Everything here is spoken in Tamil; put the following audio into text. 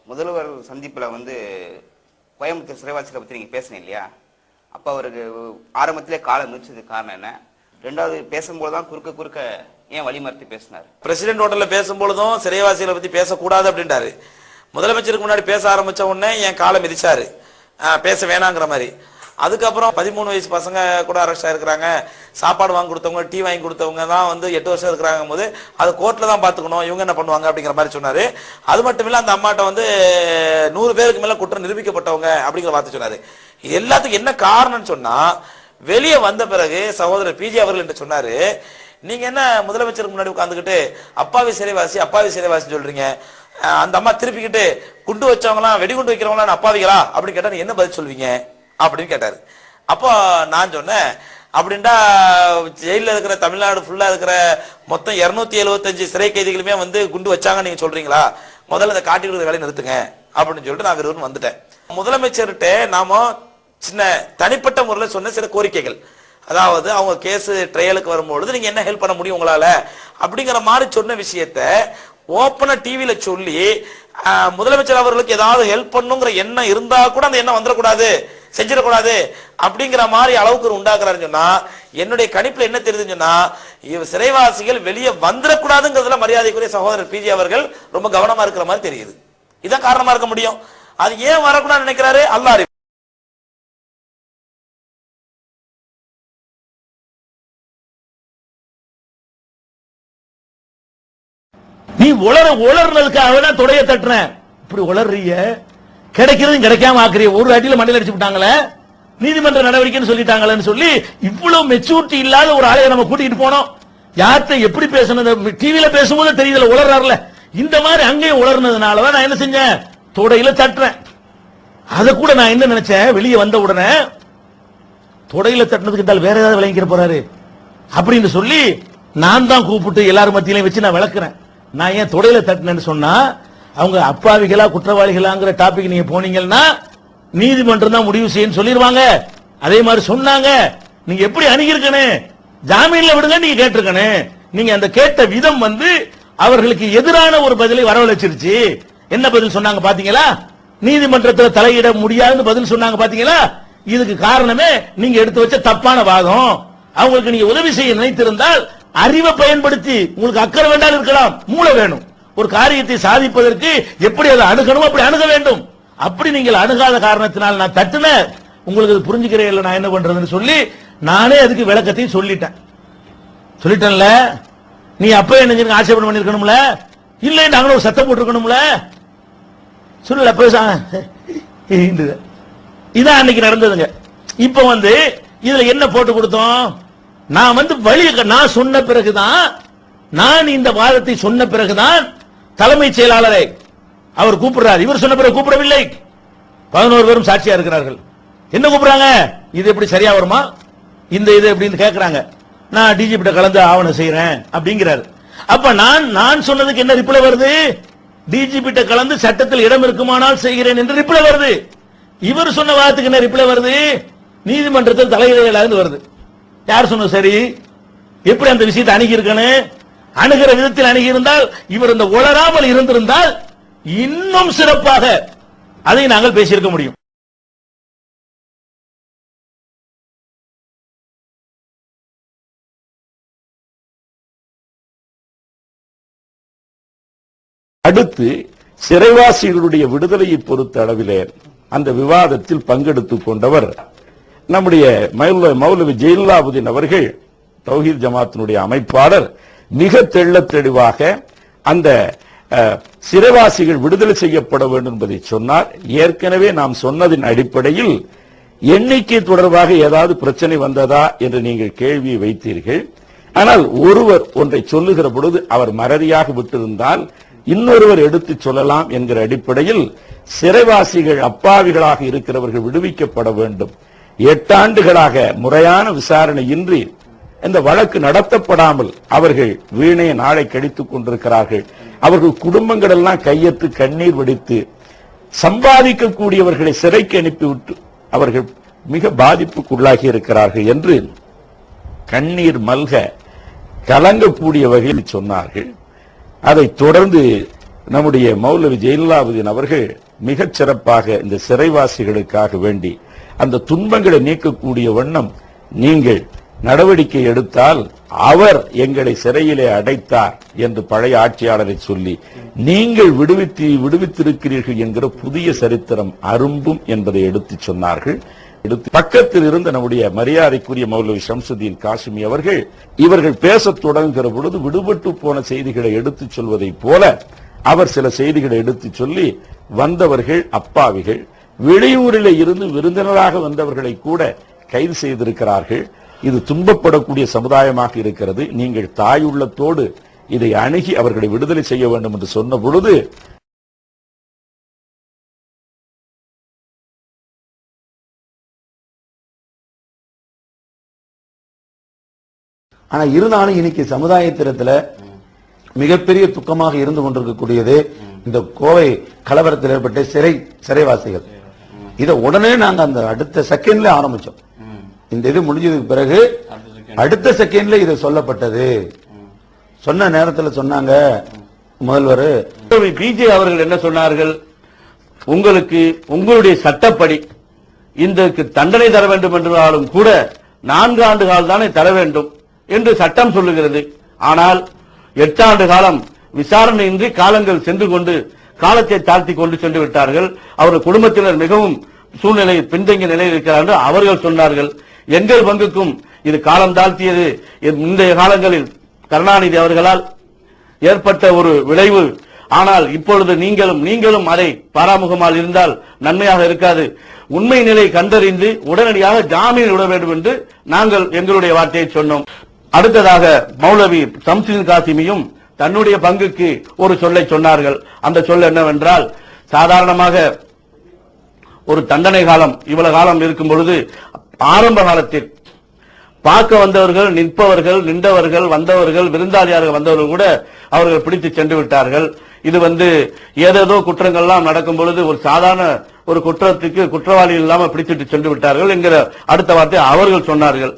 முதல்வர் சந்திப்புல கோயம்புத்தூர் சிறைவாசிகளை பத்தி நீங்க பேசுனீங்க இல்லையா? அப்ப அவருக்கு ஆரம்பத்திலே காலை மிதிச்சதுக்கு காரணம் என்ன? ரெண்டாவது பேசும்போதுதான் குறுக்க ஏன் வழிமறுத்து பேசினார்? பிரசிடென்ட் ஹோட்டல்ல பேசும்பொழுதும் சிறைவாசிகளை பத்தி பேசக்கூடாது அப்படின்றாரு. முதலமைச்சருக்கு முன்னாடி பேச ஆரம்பிச்ச உடனே என் காலை மிதிச்சாரு, பேச வேணாங்கிற மாதிரி. அதுக்கப்புறம் 13 வயசு பசங்க கூட அரெஸ்ட் ஆயிருக்கிறாங்க. சாப்பாடு வாங்கி கொடுத்தவங்க, டீ வாங்கி கொடுத்தவங்க தான் 8 வருஷம் இருக்கிறாங்க போது அது கோர்ட்ல தான் பாத்துக்கணும், இவங்க என்ன பண்ணுவாங்க அப்படிங்கிற மாதிரி சொன்னாரு. அது மட்டும் இல்ல, அந்த அம்மாட்ட 100 பேருக்கு மேல குற்றம் நிரூபிக்கப்பட்டவங்க அப்படிங்கிற வார்த்தை சொன்னாரு. இது எல்லாத்துக்கும் என்ன காரணம்னு சொன்னா, வெளியே வந்த பிறகு சகோதரர் பிஜி அவர்கள் என்று சொன்னாரு, நீங்க என்ன முதலமைச்சருக்கு முன்னாடி உட்காந்துக்கிட்டு அப்பாவி சிறைவாசி சொல்றீங்க, அந்த அம்மா திருப்பிக்கிட்டு குண்டு வச்சவங்களாம் வெடிகுண்டு வைக்கிறவங்களாம் அப்பாவிகளா அப்படின்னு கேட்டா என்ன பதில் சொல்வீங்க அப்படின்னு கேட்டாரு. அப்போ நான் சொன்னேன், அப்படின்டா ஜெயில இருக்கிற தமிழ்நாடு ஃபுல்லா இருக்கிற மொத்தம் 275 சிறை கைதிகளுமே குண்டு வச்சாங்க நீங்க சொல்றீங்களா? முதல்ல அதை காட்டி கொடுக்குற வேலையை நிறுத்துங்க அப்படின்னு சொல்லிட்டு நான் விரும்பு வந்துட்டேன். முதலமைச்சர்கிட்ட நாம சின்ன தனிப்பட்ட முறையில் சொன்ன சில கோரிக்கைகள், அதாவது அவங்க கேஸ் ட்ரையலுக்கு வரும்பொழுது நீங்க என்ன ஹெல்ப் பண்ண முடியும் உங்களால அப்படிங்கிற மாதிரி சொன்ன விஷயத்த ஓப்பனா டிவியில சொல்லி முதலமைச்சர் அவர்களுக்கு ஏதாவது ஹெல்ப் பண்ணுங்கிற எண்ணம் இருந்தா கூட அந்த எண்ணம் வந்துடக்கூடாது, செஞ்சிடக்கூடாது அப்படிங்கிற மாதிரி அளவுக்கு உண்டாக்குறாருன்னு சொன்னா, என்னுடைய கணிப்புல என்ன தெரியுதுன்னு சொன்னா, சிறைவாசிகள் வெளியே வந்துடக்கூடாதுங்கிறதுல மரியாதைக்குரிய சகோதரர் பிஜி அவர்கள் ரொம்ப கவனமா இருக்கிற மாதிரி தெரியுது. இதான் காரணமா இருக்க முடியும். அது ஏன் வரக்கூடாதுன்னு நினைக்கிறாரு அல்லாஹ் அறிவார். நீ உளர்னதுக்காக தான் தொடைய தட்டுறேன். இப்படி உளர்றீங்க, கிடைக்கிறதும் கிடைக்காம ஆக்குறிய. ஒரு அடியில மண்டையில அடிச்சு விட்டாங்களே, நீதிமன்ற நடவடிக்கைன்னு சொல்லிட்டாங்களேன்னு சொல்லி இவ்வளவு மெச்சூரிட்டி இல்லாத ஒரு ஆளைய நம்ம கூட்டிட்டு போனோம். யார்கிட்ட எப்படி பேசணும் டிவியில பேசும்போது தெரியுதுல உளர்றாருல. இந்த மாதிரி அங்கேயும் உளர்னதுனாலதான் நான் என்ன செஞ்சேன், தொடையில தட்டுறேன். அதை கூட நான் என்ன நினைச்சேன், வெளியே வந்த உடனே தொடையில தட்டினதுக்கு வேற ஏதாவது விளங்கிற போறாரு அப்படின்னு சொல்லி நான் தான் கூப்பிட்டு எல்லாரும் மத்தியிலையும் வச்சு நான் விளக்குறேன். நான் ஏன் தொடையில தட்டினேன்னு சொன்னா, அவங்க அப்பாவிகளா குற்றவாளிகளாங்கிற டாபிக் நீங்க போனீங்கன்னா நீதிமன்றம் தான் முடிவு செய்யன்னு சொல்லிடுவாங்க. அதே மாதிரி சொன்னாங்க. நீங்க எப்படி அணுகிருக்கணும், ஜாமீன்ல விடுங்க நீங்க கேட்டிருக்கணும். நீங்க அந்த கேட்ட விதம் அவர்களுக்கு எதிரான ஒரு பதிலை வரவழைச்சிருச்சு. என்ன பதில் சொன்னாங்க பாத்தீங்களா? நீதிமன்றத்தில் தலையிட முடியாதுன்னு பதில் சொன்னாங்க பாத்தீங்களா? இதுக்கு காரணமே நீங்க எடுத்து வச்ச தப்பான வாதம். அவங்களுக்கு நீங்க உதவி செய்ய நினைத்திருந்தால் அறிவை பயன்படுத்தி, உங்களுக்கு அக்கறை வேண்டாம் இருக்கலாம், மூளை வேணும். ஒரு காரியத்தை சாதிப்பதற்கு எப்படி அதை அணுகணும் அப்படி அணுக வேண்டும். அப்படி நீங்கள் அணுகாத காரணத்தினால் நான் தட்டுன, உங்களுக்கு புரிஞ்சுக்கிறே இல்லை நான் என்ன பண்றதுன்னு சொல்லி நானே அதுக்கு விளக்கத்தையும் சொல்லிட்டேன்ல. நீ அப்ப என்ன ஆட்சேபம் பண்ணிருக்கணும்ல, இல்ல நாங்களும் ஒரு சத்தம் போட்டிருக்கணும்ல, சொல்லல பேச. இதான் அன்னைக்கு நடந்ததுங்க. இப்ப இதுல என்ன போட்டு கொடுத்தோம், நான் வழி நான் சொன்ன பிறகுதான், நான் இந்த வாதத்தை சொன்ன பிறகுதான் தலைமைச் செயலாளரை அவர் கூப்பிடுறார். இவர் சொன்ன பிறகு கூப்பிடவில்லை. 11 பேரும் சாட்சியா இருக்கிறார்கள். என்ன கூப்பிடுறாங்க, இது எப்படி சரியா வருமா, இந்த இது எப்படின்னு கேட்கிறாங்க. நான் டிஜிபி கலந்து ஆவணம் செய்யறேன் அப்படிங்கிறாரு. அப்ப நான் சொன்னதுக்கு என்ன ரிப்ளை வருது, டிஜிபி கலந்து சட்டத்தில் இடம் இருக்குமானால் செய்கிறேன் என்று ரிப்ளை வருது. இவர் சொன்ன வாதத்துக்கு என்ன ரிப்ளை வருது, நீதிமன்றத்தில் தலையிடலான்னு வருது. யார் சொன்னது சரி, எப்படி அந்த விஷயத்தை அணுகி இருக்கணும், அணுகிற விதத்தில் அணுகி இருந்தால், இவர் இந்த உளராமல் இருந்திருந்தால் இன்னும் சிறப்பாக அதை நாங்கள் பேசியிருக்க முடியும். அடுத்து சிறைவாசிகளுடைய விடுதலையை பொறுத்த அளவிலே அந்த விவாதத்தில் பங்கெடுத்துக் கொண்டவர் நம்முடைய மௌலவி ஜெயலலாவுதீன் அவர்கள், தௌஹீத் ஜமாத்தினுடைய அமைப்பாளர். மிக தெள்ளத் தெளிவாக அந்த சிறைவாசிகள் விடுதலை செய்யப்பட வேண்டும் என்பதை சொன்னார். ஏற்கனவே நாம் சொன்னதின் அடிப்படையில் எண்ணிக்கை தொடர்பாக ஏதாவது பிரச்சனை வந்ததா என்று நீங்கள் கேள்வியை வைத்தீர்கள். ஆனால் ஒருவர் ஒன்றை சொல்லுகிற பொழுது அவர் மறதியாக விட்டிருந்தால் இன்னொருவர் எடுத்து சொல்லலாம் என்கிற அடிப்படையில் சிறைவாசிகள் அப்பாவிகளாக இருக்கிறவர்கள் விடுவிக்கப்பட வேண்டும். 8 ஆண்டுகளாக முறையான விசாரணை இன்றி இந்த வழக்கு நடத்தப்படாமல் அவர்கள் வீணே நாளை கழித்துக் கொண்டிருக்கிறார்கள். அவர்கள் குடும்பங்கள் எல்லாம் கையெத்து கண்ணீர் வடித்து சம்பாதிக்கக்கூடியவர்களை சிறைக்கு அனுப்பிவிட்டு அவர்கள் மிக பாதிப்புக்குள்ளாகி இருக்கிறார்கள் என்று கண்ணீர் மல்க கலங்கக்கூடிய வகையில் சொன்னார்கள். அதை தொடர்ந்து நம்முடைய மௌலவி ஜெயலலாபுதீன் அவர்கள் மிகச் சிறப்பாக இந்த சிறைவாசிகளுக்காக வேண்டி அந்த துன்பங்களை நீக்கக்கூடிய வண்ணம் நீங்கள் நடவடிக்கை எடுத்தால் அவர் எங்களை சிறையிலே அடைத்தார் என்று பழைய ஆட்சியாளரை சொல்லி நீங்கள் விடுவித்திருக்கிறீர்கள் என்கிற புதிய சரித்திரம் அரும்பும் என்பதை எடுத்துச் சொன்னார்கள். பக்கத்தில் இருந்த நம்முடைய மரியாதைக்குரிய மௌலவி ஷம்சுதீன் காசிமி அவர்கள் இவர்கள் பேசத் தொடங்குகிற பொழுது விடுபட்டு போன செய்திகளை எடுத்துச் சொல்வதைப் போல அவர் சில செய்திகளை எடுத்துச் சொல்லி வந்தவர்கள் அப்பாவிகள், வெளியூரில் இருந்து விருந்தினராக வந்தவர்களை கூட கைது செய்திருக்கிறார்கள். இது துன்பப்படக்கூடிய சமுதாயமாக இருக்கிறது. நீங்கள் தாயுள்ளத்தோடு இதை அணுகி அவர்களை விடுதலை செய்ய வேண்டும் என்று சொன்ன பொழுது ஆனா இருந்தாலும் இன்னைக்கு சமுதாயத்திரத்துல மிகப்பெரிய துக்கமாக இருந்து கொண்டிருக்கக்கூடியது இந்த கோவை கலவரத்தில் ஏற்பட்ட சிறைவாசிகள். இதை உடனே நாங்க அந்த அடுத்த செகண்ட்ல ஆரம்பிச்சோம். இந்த இது முடிஞ்சதுக்கு பிறகு அடுத்த செகண்ட்ல இது சொல்லப்பட்டது. சொன்ன நேரத்தில் சொன்னாங்க முதல்வர் பிஜே அவர்கள் என்ன சொன்னார்கள், உங்களுக்கு உங்களுடைய சட்டப்படி இந்த தண்டனை தர வேண்டும் என்றாலும் கூட 4 ஆண்டு காலம் தானே தர வேண்டும் என்று சட்டம் சொல்லுகிறது. ஆனால் 8 ஆண்டு காலம் விசாரணையின்றி காலங்கள் சென்று கொண்டு காலத்தை தாழ்த்தி கொண்டு சென்று விட்டார்கள். அவர்கள் குடும்பத்தினர் மிகவும் சூழ்நிலை பின்தங்கிய நிலையில் இருக்கிறார்கள். அவர்கள் சொன்னார்கள், எங்கள் பங்குக்கும் இது காலம் தாழ்த்தியது. முந்தைய காலங்களில் கருணாநிதி அவர்களால் ஏற்பட்ட ஒரு விளைவு. ஆனால் இப்பொழுது நீங்களும் அதை பாராமுகமாக இருந்தால் நன்மையாக இருக்காது. உண்மை நிலை கண்டறிந்து உடனடியாக ஜாமீன் விட வேண்டும் என்று நாங்கள் எங்களுடைய வார்த்தையை சொன்னோம். அடுத்ததாக மௌலவி ஷம்சுதீன் காசிமியும் தன்னுடைய பங்குக்கு ஒரு சொல்லை சொன்னார்கள். அந்த சொல் என்னவென்றால், சாதாரணமாக ஒரு தண்டனை காலம் இவ்வளவு காலம் இருக்கும் பொழுது ஆரம்ப காலத்தில் பார்க்க வந்தவர்கள், நிற்பவர்கள், நின்றவர்கள், வந்தவர்கள், விருந்தாளியாக வந்தவர்கள் கூட அவர்கள் பிடித்து சென்று விட்டார்கள். இது ஏதேதோ குற்றங்கள்லாம் நடக்கும் பொழுது ஒரு சாதாரண ஒரு குற்றத்துக்கு குற்றவாளி இல்லாமல் பிடிச்சிட்டு சென்று விட்டார்கள் என்கிற அடுத்த வார்த்தை அவர்கள் சொன்னார்கள்.